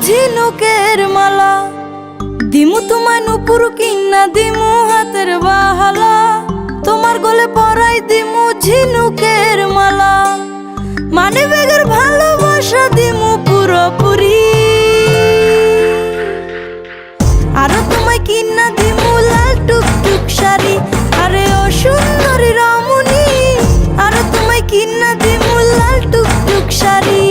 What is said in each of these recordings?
ঝিনুকের মালা, দিমু তোমায় নুপুর কিনা দিমু হাতের বাহালা, তোমার গলে পরাই দিমু ঝিনুকের মালা, মানে বেগের ভালোবাসা দিমু পুরোপুরি। আরো তোমায় কিনা দিমু লাল টুকটুক শাড়ি, আরে ও সুন্দরী রমণী, আরো তোমায় কিনা দিমু লাল টুকটুক শাড়ি।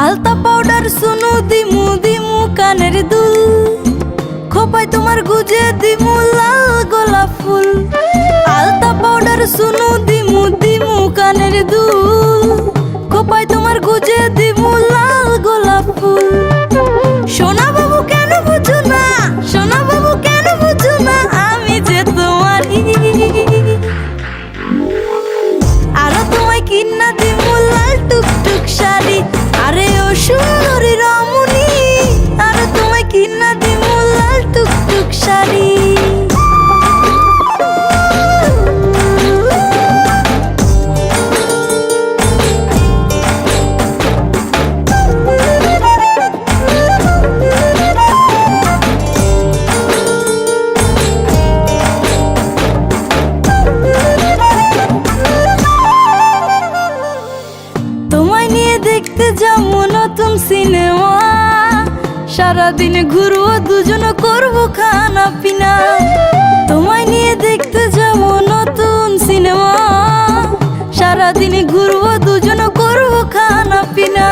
আলতা পাউডার সুনু দিমু দিমু কানের দুল, খোপায় তোমার গুজে দিমু লাল গোলাপ ফুল। আলতা পাউডার সুনু দিমু দিমু কানের দুল, খোপায় তোমার গুজে দিমু লাল গোলাপ ফুল। সোনা বাবু কেন বুঝো না, সোনা বাবু কেন বুঝো না, আমি যে তোমারই। আরো তোমায় কিনা দিমু লাল টুকটুক শাড়ি, আরে ও সুন্দরী রমণী, আরো তোমায় কিনা দিমু লাল টুকটুক শাড়ি। তোমায় নিয়ে দেখতে যাবো নতুন সিনেমা, সারাদিন ঘুরবো দুজন করবো খানা পিনা। তোমায় নিয়ে দেখতে যাবো নতুন সিনেমা, সারাদিন ঘুরবো দুজন করবো খানা পিনা।